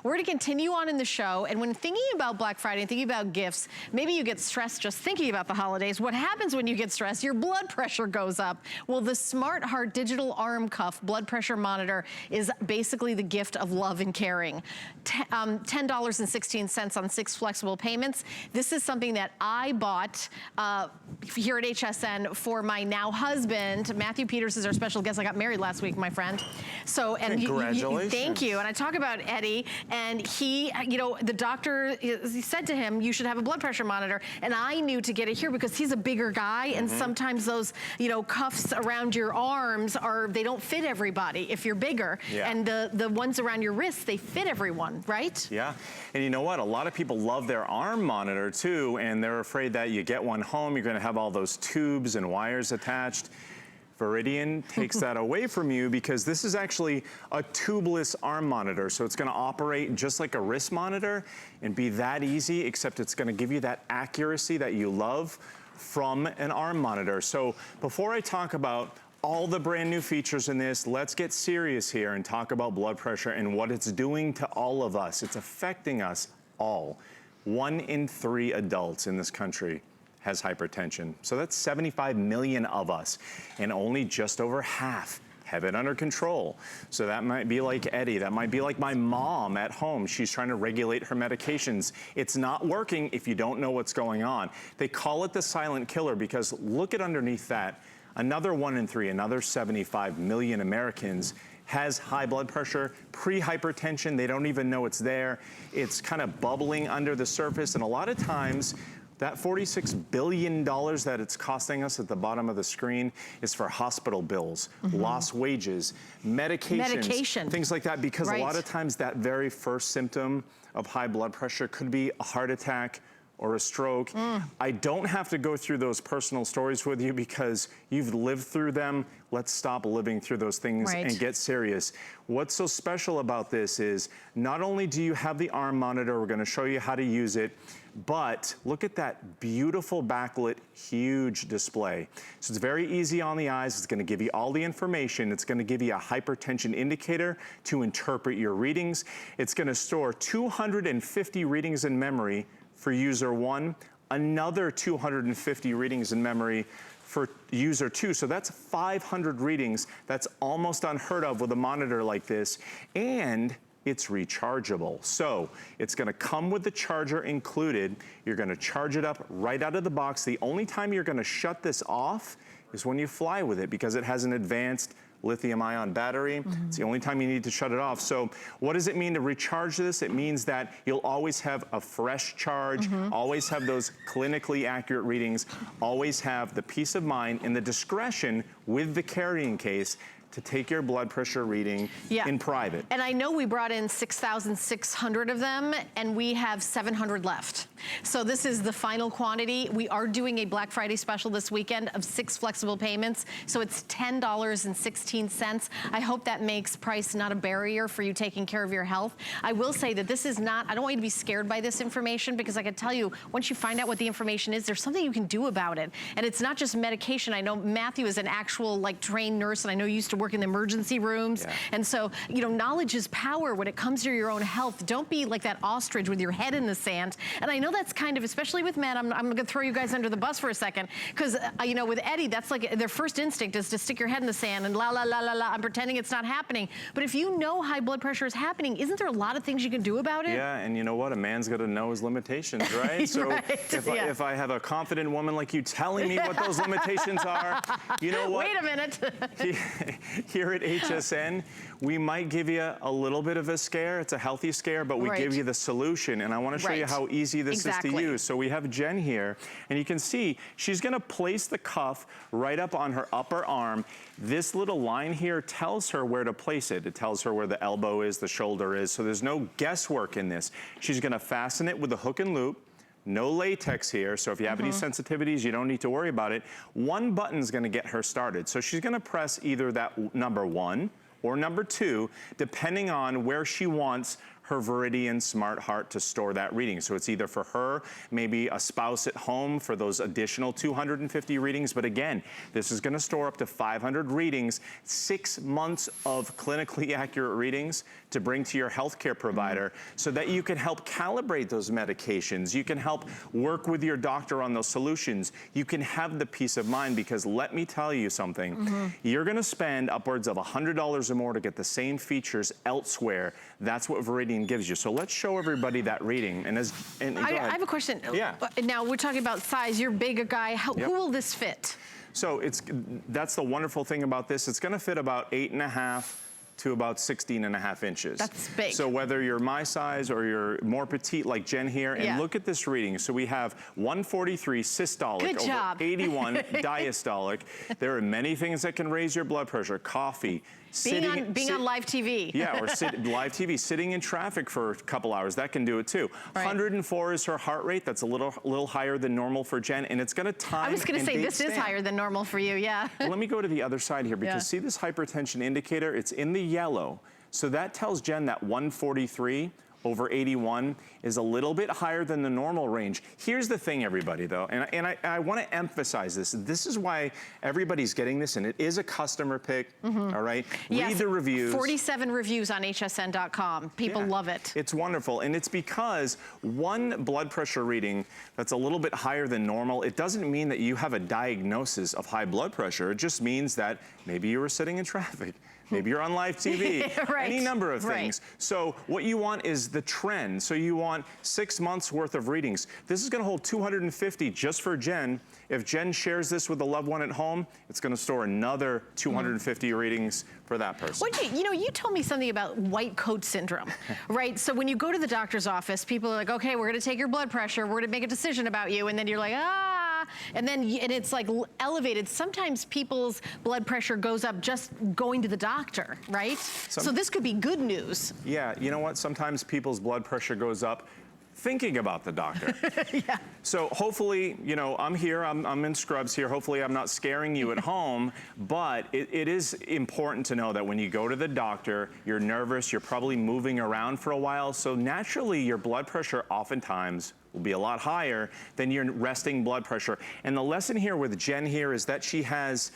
We're gonna continue on in the show, and when thinking about Black Friday and thinking about gifts, maybe you get stressed just thinking about the holidays. What happens when you get stressed? Your blood pressure goes up. Well, the SmartHeart digital arm cuff blood pressure monitor is basically the gift of love and caring. $10.16 on 6 flexible payments. This is something that I bought here at HSN for my now husband. Matthew Peters is our special guest. I got married last week, my friend. So, and congratulations. thank you. And I talk about Eddie, and he, you know, the doctor, he said to him, you should have a blood pressure monitor. And I knew to get it here because he's a bigger guy, and sometimes those, you know, cuffs around your arms they don't fit everybody if you're bigger. Yeah. And the ones around your wrists, they fit everyone, right? Yeah, and you know what? A lot of people love their arm monitor too, and they're afraid that you get one home, you're gonna have all those tubes and wires attached. Veridian takes that away from you because this is actually a tubeless arm monitor. So it's gonna operate just like a wrist monitor and be that easy, except it's gonna give you that accuracy that you love from an arm monitor. So before I talk about all the brand new features in this, let's get serious here and talk about blood pressure and what it's doing to all of us. It's affecting us all. 1 in 3 adults in this country has hypertension. So that's 75 million of us, and only just over half have it under control. So that might be like Eddie, that might be like my mom at home. She's trying to regulate her medications. It's not working if you don't know what's going on. They call it the silent killer because look at underneath that. Another 1 in 3, another 75 million Americans has high blood pressure, pre-hypertension. They don't even know it's there. It's kind of bubbling under the surface, and a lot of times that $46 billion that it's costing us at the bottom of the screen is for hospital bills, lost wages, medications, things like that, because a lot of times that very first symptom of high blood pressure could be a heart attack or a stroke. I don't have to go through those personal stories with you because you've lived through them. Let's stop living through those things and get serious. What's so special about this is not only do you have the arm monitor, we're gonna show you how to use it, but look at that beautiful backlit, huge display. So it's very easy on the eyes. It's gonna give you all the information. It's gonna give you a hypertension indicator to interpret your readings. It's gonna store 250 readings in memory for user 1, another 250 readings in memory for user 2. So that's 500 readings. That's almost unheard of with a monitor like this. And it's rechargeable. So it's gonna come with the charger included. You're gonna charge it up right out of the box. The only time you're gonna shut this off is when you fly with it because it has an advanced lithium-ion battery. It's the only time you need to shut it off. So what does it mean to recharge this? It means that you'll always have a fresh charge, always have those clinically accurate readings, always have the peace of mind and the discretion with the carrying case to take your blood pressure reading in private. And I know we brought in 6,600 of them, and we have 700 left. So this is the final quantity. We are doing a Black Friday special this weekend of 6 flexible payments, so it's $10.16. I hope that makes price not a barrier for you taking care of your health. I will say that this is not, I don't want you to be scared by this information because I can tell you, once you find out what the information is, there's something you can do about it. And it's not just medication. I know Matthew is an actual like trained nurse, and I know you used to work in the emergency rooms. And so, you know, knowledge is power when it comes to your own health. Don't be like that ostrich with your head in the sand. And I know that's kind of, especially with men, I'm gonna throw you guys under the bus for a second, because, you know, with Eddie, that's like their first instinct is to stick your head in the sand and la, la, la, la, la, I'm pretending it's not happening. But if you know high blood pressure is happening, isn't there a lot of things you can do about it? Yeah, and you know what? A man's got to know his limitations, right? So if I have a confident woman like you telling me what those limitations are, you know what? Wait a minute. Here at HSN, we might give you a little bit of a scare. It's a healthy scare, but we give you the solution. And I want to show you how easy this is to use. So we have Jen here, and you can see she's going to place the cuff right up on her upper arm. This little line here tells her where to place it. It tells her where the elbow is, the shoulder is. So there's no guesswork in this. She's going to fasten it with a hook and loop. No latex here, so if you have any sensitivities, you don't need to worry about it. One button's gonna get her started. So she's gonna press either that number 1 or number 2, depending on where she wants her Viridian SmartHeart to store that reading. So it's either for her, maybe a spouse at home for those additional 250 readings. But again, this is gonna store up to 500 readings, 6 months of clinically accurate readings to bring to your healthcare provider so that you can help calibrate those medications. You can help work with your doctor on those solutions. You can have the peace of mind, because let me tell you something, you're gonna spend upwards of $100 or more to get the same features elsewhere. That's what Viridian gives you. So let's show everybody that reading. And I have a question. Yeah. Now we're talking about size. You're big a guy. Who will this fit? So that's the wonderful thing about this. It's gonna fit about 8.5 to about 16.5 inches. That's big. So whether you're my size or you're more petite like Jen here, and look at this reading. So we have 143 systolic, Good job. over 81 diastolic. There are many things that can raise your blood pressure. Coffee, being on live TV. Yeah, or live TV, sitting in traffic for a couple hours, that can do it too. Right. 104 is her heart rate. That's a little higher than normal for Jen, and it's gonna time. I was gonna say, this is higher than normal for you, yeah. Well, let me go to the other side here, because see this hypertension indicator? It's in the yellow. So that tells Jen that 143 over 81 is a little bit higher than the normal range. Here's the thing, everybody, though, and I want to emphasize this. This is why everybody's getting this, and it is a customer pick, all right? Yes, read the reviews. 47 reviews on hsn.com. People love it. It's wonderful, and it's because one blood pressure reading that's a little bit higher than normal, it doesn't mean that you have a diagnosis of high blood pressure. It just means that maybe you were sitting in traffic. Maybe you're on live TV, any number of things. So what you want is the trend. So you want 6 months worth of readings. This is gonna hold 250 just for Jen. If Jen shares this with a loved one at home, it's gonna store another 250 readings for that person. You know, you told me something about white coat syndrome, right? So when you go to the doctor's office, people are like, okay, we're gonna take your blood pressure, we're gonna make a decision about you, and then you're like, and it's like elevated. Sometimes people's blood pressure goes up just going to the doctor, right? So this could be good news. Yeah, you know what? Sometimes people's blood pressure goes up thinking about the doctor. So hopefully, you know, I'm here, I'm in scrubs here. Hopefully I'm not scaring you at home, but it is important to know that when you go to the doctor, you're nervous, you're probably moving around for a while. So naturally your blood pressure oftentimes will be a lot higher than your resting blood pressure. And the lesson here with Jen here is that she has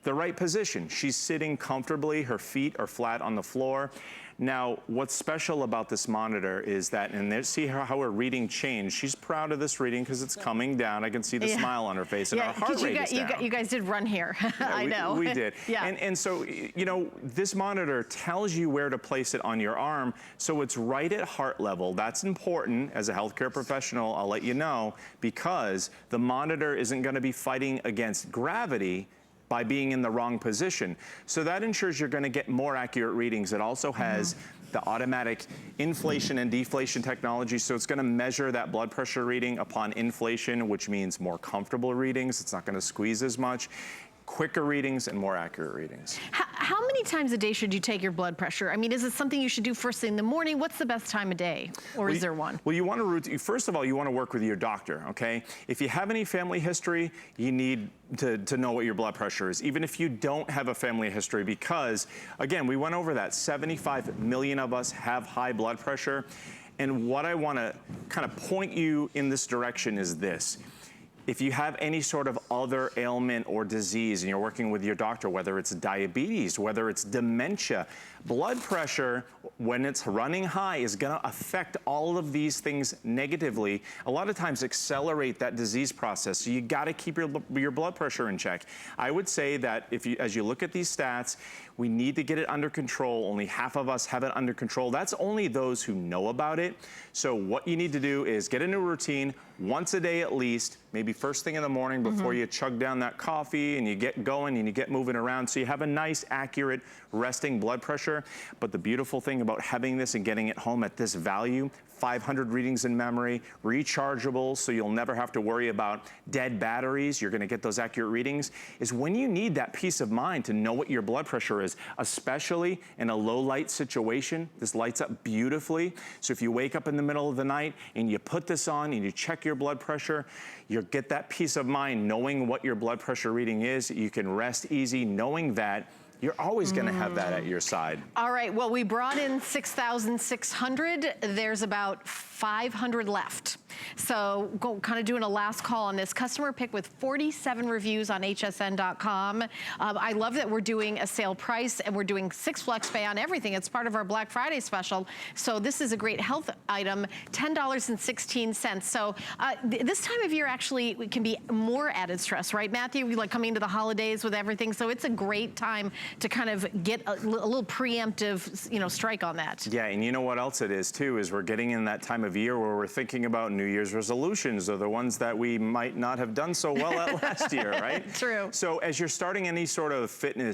the right position. She's sitting comfortably, her feet are flat on the floor. Now, what's special about this monitor is that, and there, see how her reading changed. She's proud of this reading because it's coming down. I can see the smile on her face, and her heart rate is down. You guys did run here. I know. We did. And so, you know, this monitor tells you where to place it on your arm, so it's right at heart level. That's important. As a healthcare professional, I'll let you know, because the monitor isn't going to be fighting against gravity by being in the wrong position. So that ensures you're gonna get more accurate readings. It also has the automatic inflation and deflation technology, so it's gonna measure that blood pressure reading upon inflation, which means more comfortable readings. It's not gonna squeeze as much. Quicker readings and more accurate readings. How many times a day should you take your blood pressure? I mean, is it something you should do first thing in the morning? What's the best time of day? Or is there one? Well, you want to, first of all, you want to work with your doctor, okay? If you have any family history, you need to know what your blood pressure is, even if you don't have a family history, because, again, we went over that. 75 million of us have high blood pressure. And what I want to kind of point you in this direction is this. If you have any sort of other ailment or disease and you're working with your doctor, whether it's diabetes, whether it's dementia, blood pressure, when it's running high, is gonna affect all of these things negatively. A lot of times accelerate that disease process. So you gotta keep your blood pressure in check. I would say that as you look at these stats, we need to get it under control. Only half of us have it under control. That's only those who know about it. So what you need to do is get a new routine once a day at least, maybe first thing in the morning before you chug down that coffee and you get going and you get moving around, so you have a nice, accurate, resting blood pressure. But the beautiful thing about having this and getting it home at this value, 500 readings in memory, rechargeable, so you'll never have to worry about dead batteries. You're gonna get those accurate readings, is when you need that peace of mind to know what your blood pressure is, especially in a low light situation. This lights up beautifully. So if you wake up in the middle of the night and you put this on and you check your blood pressure, you'll get that peace of mind knowing what your blood pressure reading is. You can rest easy knowing that you're always gonna have that at your side. All right, well, we brought in 6,600. There's about 500 left. So kind of doing a last call on this. Customer pick with 47 reviews on hsn.com. I love that we're doing a sale price and we're doing 6 flex pay on everything. It's part of our Black Friday special. So this is a great health item, $10.16. So this time of year actually can be more added stress, right, Matthew? We like coming into the holidays with everything. So it's a great time to kind of get a little preemptive, you know, strike on that. Yeah, and you know what else it is too, is we're getting in that time of year where we're thinking about New Year's resolutions, or the ones that we might not have done so well at last year, right? True. So as you're starting any sort of fitness